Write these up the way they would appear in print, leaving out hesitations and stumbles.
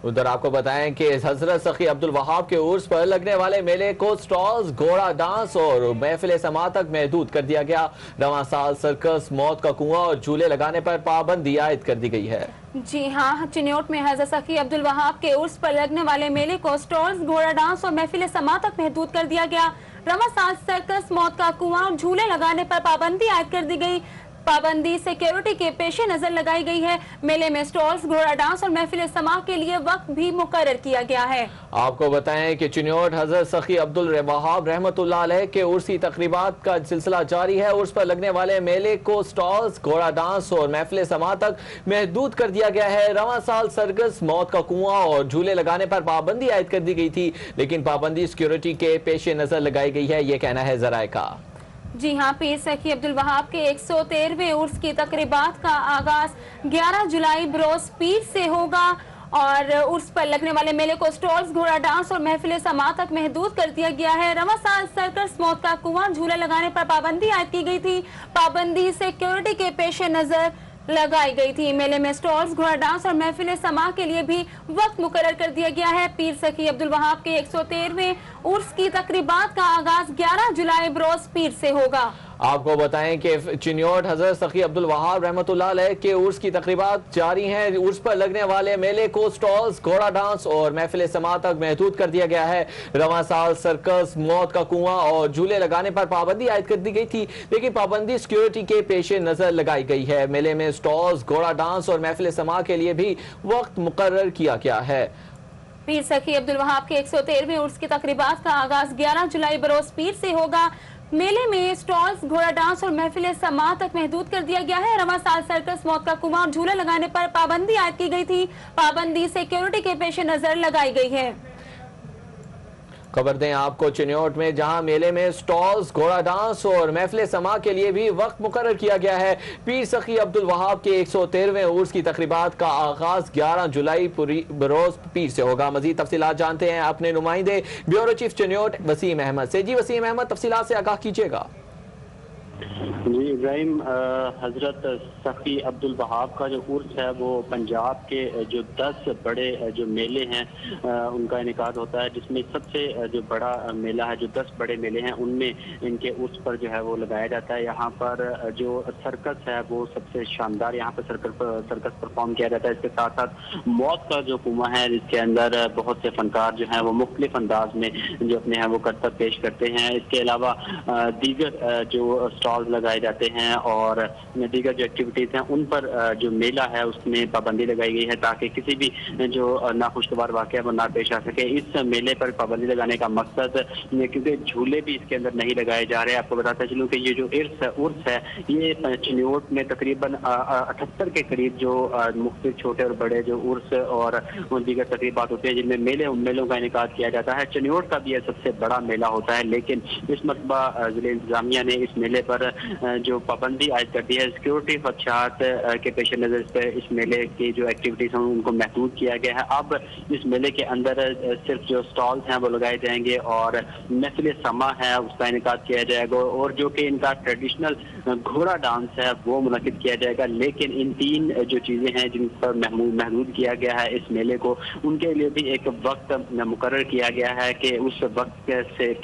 उधर आपको बताएं कि हजरत सखी अब्दुल वहाब के उर्स पर लगने वाले मेले को स्टॉल्स, घोड़ा डांस और महफिल समा तक महदूद कर दिया गया। रवां साल सर्कस, मौत का कुआं और झूले लगाने पर पाबंदी आयद कर दी गई है। जी हाँ, चिन्योट में हजरत सखी अब्दुल वहाब के उर्स पर लगने वाले मेले को स्टॉल्स, घोड़ा डांस और महफिल समा तक महदूद कर दिया गया। रवां साल सर्कस, मौत का कुआं और झूले लगाने पर पाबंदी आयद कर दी गई। पाबंदी सिक्योरिटी के पेशे नजर लगाई गई है। मेले में स्टॉल्स, घोड़ा डांस और महफिल समा के लिए वक्त भी मुकर्रर किया गया है। आपको बताएं कि चिन्योट हजरत सखी अब्दुल वहाब रहमतुल्लाह अलैह के उर्सी तकरीबात का सिलसिला जारी है। उर्स पर लगने वाले मेले को स्टॉल्स, घोड़ा डांस और महफिल समा तक महदूद कर दिया गया है। रवां साल सर्कस, मौत का कुआं और झूले लगाने पर पाबंदी आयद कर दी गई थी, लेकिन पाबंदी सिक्योरिटी के पेशे नजर लगाई गई है, ये कहना है जराए का। जी हाँ, पीर सखी अब्दुल वहाब के 113वें उर्स की तकरीबात का आगाज 11 जुलाई बरोज पीर से होगा और उर्स पर लगने वाले मेले को स्टॉल्स, घोड़ा डांस और महफिल समा तक महदूद कर दिया गया है। रवां साल सर्कस, मौत का कुआं, झूला लगाने पर पाबंदी आयद की गई थी। पाबंदी सिक्योरिटी के पेशे नजर लगाई गई थी। मेले में स्टॉल्स, घोड़ा डांस और महफिल समा के लिए भी वक्त मुकर्रर कर दिया गया है। पीर सखी अब्दुल वहाब के 113वें उर्स की तकरीबात का आगाज 11 जुलाई बरोज पीर से होगा। आपको बताएं कि चिन्योट हजरत सखी अब्दुल वहाब रहमतुल्लाह अलैह के उर्स की तकरीबात जारी हैं। उर्स पर लगने वाले मेले को स्टॉल्स, घोड़ा डांस और महफिल समा तक महदूद कर दिया गया है। रवां साल सर्कस, मौत का कुआं और झूले लगाने पर पाबंदी आयद कर दी गई थी, लेकिन पाबंदी सिक्योरिटी के पेशे नजर लगाई गई है। मेले में स्टॉल्स, घोड़ा डांस और महफिल समा के लिए भी वक्त मुकर्रर किया गया है। पीर सखी अब्दुल वहाब के 113वें उर्स की तकरीबात का आगाज 11 जुलाई बरोज पीर से होगा। मेले में स्टॉल्स, घोड़ा डांस और महफिल समा तक महदूद कर दिया गया है। रवां साल सर्कस, मौत का कुआं और झूला लगाने पर पाबंदी आयद की गई थी। पाबंदी सिक्योरिटी के पेशे नजर लगाई गई है। खबर दें आपको चिन्योट में, जहां मेले में स्टॉल्स, घोड़ा डांस और महफिल समा के लिए भी वक्त मुकर्रर किया गया है। पीर सखी अब्दुल वहाब के 113वें उर्स की तकरीबात का आगाज 11 जुलाई बरोज पीर से होगा। मजीद तफसीलात जानते हैं अपने नुमाइंदे ब्यूरो चीफ चिन्योट वसीम अहमद से। जी वसीम अहमद, तफसीलात से आगाह कीजिएगा। जी इब्राहिम, हजरत सखी अब्दुल वहाब का जो उर्स है वो पंजाब के जो 10 बड़े जो मेले हैं उनका इनेकाद होता है, जिसमें सबसे जो बड़ा मेला है, जो 10 बड़े मेले हैं उनमें इनके उर्स पर जो है वो लगाया जाता है। यहाँ पर जो सर्कस है वो सबसे शानदार यहाँ पर सर्कस परफॉर्म किया जाता है। इसके साथ साथ मौत का जो कुआं है, जिसके अंदर बहुत से फनकार जो है वो मुख्तलिफ अंदाज में जो अपने हैं वो करतब पेश करते हैं। इसके अलावा दीगर जो स्टॉल लगाए जाते हैं और दीगर जो एक्टिविटीज हैं उन पर जो मेला है उसमें पाबंदी लगाई गई है, ताकि किसी भी जो नाखुशगवार वाकया वो ना पेश आ सके। इस मेले पर पाबंदी लगाने का मकसद, क्योंकि झूले भी इसके अंदर नहीं लगाए जा रहे। आपको बताता चलूं कि ये जो उर्स है ये चिन्योट में तकरीबन 78 के करीब जो मुख्तलिफ छोटे और बड़े जो उर्स और दीगर तकरीबात होते हैं जिनमें मेलों का इनेकाद किया जाता है। चिन्योट का भी यह सबसे बड़ा मेला होता है, लेकिन इस मरतबा जिले इंतजामिया ने इस मेले पर जो पाबंदी आयद कर दी है। सिक्योरिटी खदशात के पेश नज़र इस मेले की जो एक्टिविटीज हैं उनको महदूद किया गया है। अब इस मेले के अंदर सिर्फ जो स्टॉल्स हैं वो लगाए जाएंगे और महफिल समा है उसका इनेकाद किया जाएगा, और जो कि इनका ट्रेडिशनल घोड़ा डांस है वो मुनक्किद किया जाएगा। लेकिन इन 3 जो चीज़ें हैं जिन पर महदूद किया गया है इस मेले को, उनके लिए भी एक वक्त मुकर्रर किया गया है कि उस वक्त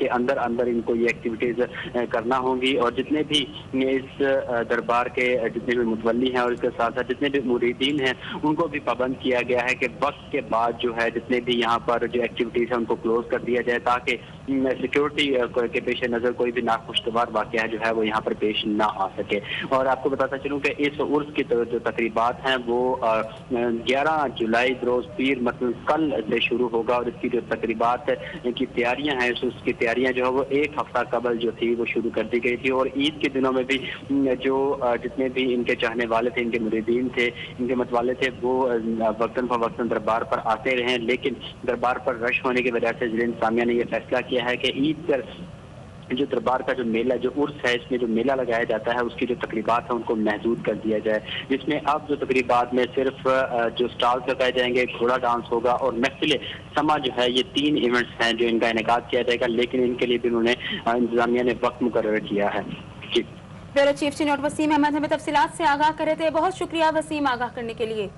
के अंदर इनको ये एक्टिविटीज करना होंगी। और जितने भी इस दरबार के जितने भी मुतवल्ली हैं और इसके साथ साथ जितने भी मुरीदीन हैं उनको भी पाबंद किया गया है कि वक्त के बाद जो है जितने भी यहाँ पर जो एक्टिविटीज है उनको क्लोज कर दिया जाए, ताकि सिक्योरिटी के पेश नज़र कोई भी नाखुशगवार वाकया जो है वो यहाँ पर पेश ना आ सके। और आपको बताता चलूँ कि इस उर्स की जो तकरीबात हैं वो 11 जुलाई रोज पीर मतलब कल से शुरू होगा, और इसकी जो तकरीबात की तैयारियाँ हैं उसकी तैयारियाँ जो है वो 1 हफ्ता कबल जो थी वो शुरू कर दी गई थी। और ईद के दिनों में भी जो जितने भी इनके चाहने वाले थे, इनके मुरीदीन थे, इनके मतवाले थे, वो वक्तन फवक्तन दरबार पर आते रहे। लेकिन दरबार पर रश होने की वजह से जिले इंतजामिया ने यह फैसला किया है कि ईद पर जो दरबार का जो मेला जो उर्स है इसमें जो मेला लगाया जाता है उसकी जो तकरीबात है उनको महदूद कर दिया जाए, जिसमें अब जो तकरीबात में सिर्फ जो स्टॉल्स लगाए जाएंगे, घोड़ा डांस होगा और महफिल समा जो है, ये 3 इवेंट्स हैं जो इनका इनेकाद किया जाएगा। लेकिन इनके लिए भी उन्होंने इंतजामिया ने वक्त मुकर्रर किया है। जी ब्यूरो चीफ चिन्योट वसीम अहमद हमें तफसीलात से आगाह कर रहे थे। बहुत शुक्रिया वसीम आगाह करने के लिए।